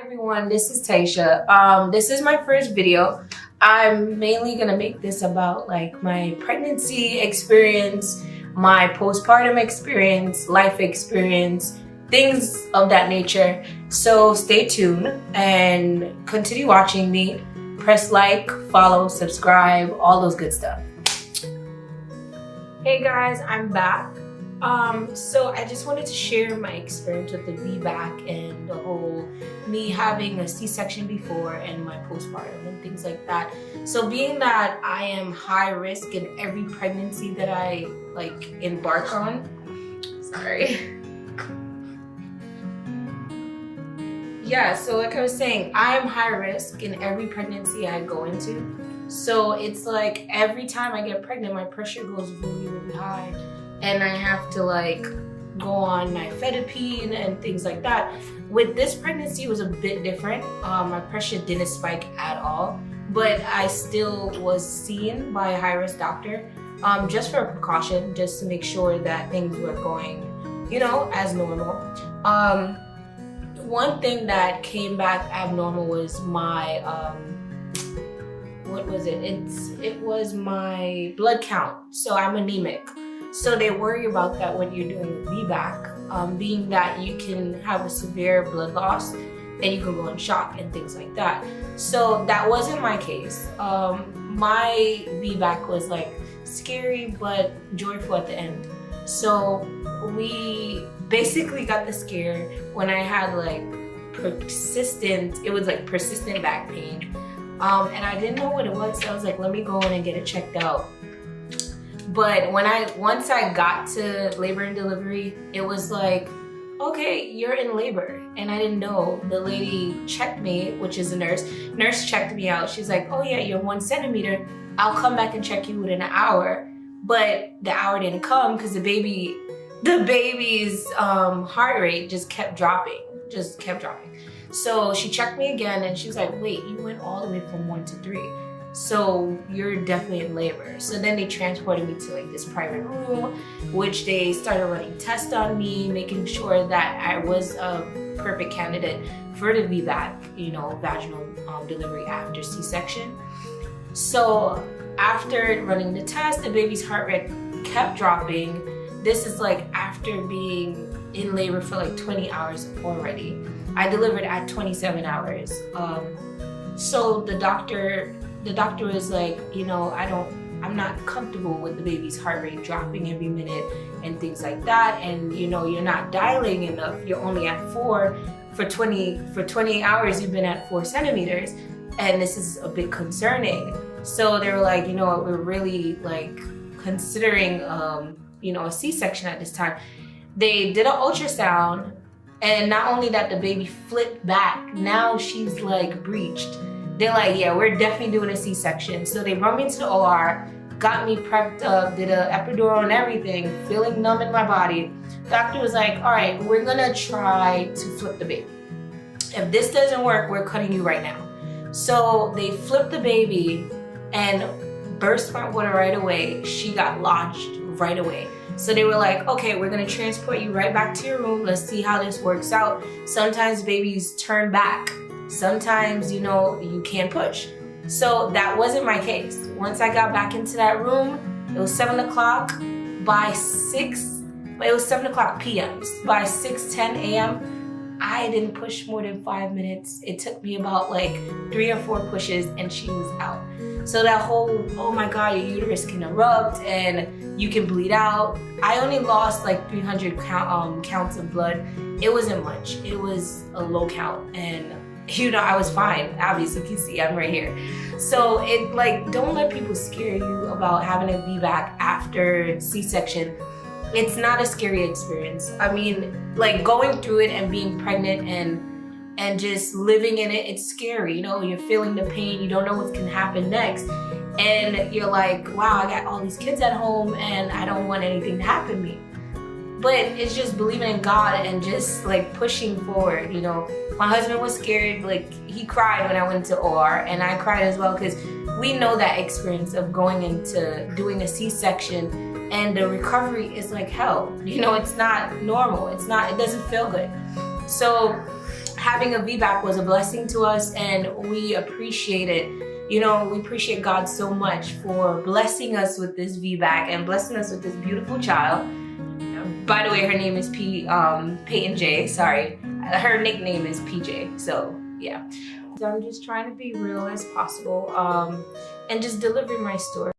Everyone, this is Taisha. This is my first video. I'm mainly gonna make this about like my pregnancy experience, my postpartum experience, life experience, things of that nature. So stay tuned and continue watching me. Press like, follow, subscribe, all those good stuff. Hey guys, I'm back. So I just wanted to share my experience with the VBAC and the whole me having a C-section before and my postpartum and things like that. So being that I am high risk in every pregnancy that I embark on, yeah, so like I was saying, I am high risk in every pregnancy I go into. So it's like every time I get pregnant, my pressure goes really, really high. And I have to go on nifedipine and things like that. With this pregnancy, it was a bit different. My pressure didn't spike at all, but I still was seen by a high-risk doctor just for precaution, just to make sure that things were going, as normal. One thing that came back abnormal was my, what was it? It was my blood count. So I'm anemic. So they worry about that when you're doing the VBAC, being that you can have a severe blood loss and you can go in shock and things like that. So that wasn't my case. My VBAC was scary but joyful at the end. So we basically got the scare when I had persistent back pain. And I didn't know what it was, so I was like, let me go in and get it checked out. But once I got to labor and delivery, it was like, okay, you're in labor. And I didn't know. The lady checked me, which is a nurse. Nurse checked me out. She's like, oh yeah, you're 1 centimeter. I'll come back and check you within an hour. But the hour didn't come because the baby's heart rate just kept dropping. So she checked me again and she was like, wait, you went all the way from 1 to 3. So you're definitely in labor. So then they transported me to this private room, which they started running tests on me, making sure that I was a perfect candidate for the VBAC, vaginal delivery after C-section. So after running the test, the baby's heart rate kept dropping. This is after being in labor for 20 hours already. I delivered at 27 hours. So the doctor was like, I'm not comfortable with the baby's heart rate dropping every minute and things like that. And you're not dilating enough. You're only at 4 for 20 hours. You've been at 4 centimeters, and this is a bit concerning. So they were like, we're really considering, a C-section at this time. They did an ultrasound, and not only that, the baby flipped back. Now she's breached. They're like, yeah, we're definitely doing a C-section. So they brought me into the OR, got me prepped up, did an epidural and everything, feeling numb in my body. Doctor was like, all right, we're gonna try to flip the baby. If this doesn't work, we're cutting you right now. So they flipped the baby and burst my water right away. She got lodged right away. So they were like, okay, we're gonna transport you right back to your room. Let's see how this works out. Sometimes babies turn back. Sometimes, you can't push. So that wasn't my case. Once I got back into that room, it was 7 o'clock. It was 7 o'clock p.m. By 6:10 a.m., I didn't push more than 5 minutes. It took me about 3 or 4 pushes and she was out. So that whole, oh my God, your uterus can erupt and you can bleed out. I only lost 300 counts of blood. It wasn't much. It was a low count, and I was fine. Obviously, you can see I'm right here. So don't let people scare you about having a VBAC after C-section. It's not a scary experience. I mean, going through it and being pregnant and just living in it, it's scary. You're feeling the pain. You don't know what's gonna happen next. And you're like, wow, I got all these kids at home and I don't want anything to happen to me. But it's just believing in God and just pushing forward. My husband was scared. He cried when I went to OR, and I cried as well because we know that experience of going into doing a C-section, and the recovery is like hell. It's not normal. It doesn't feel good. So having a VBAC was a blessing to us, and we appreciate it. You know, we appreciate God so much for blessing us with this VBAC and blessing us with this beautiful child. By the way, her name is peyon'j. Sorry, her nickname is PJ. So yeah. So I'm just trying to be real as possible and just deliver my story.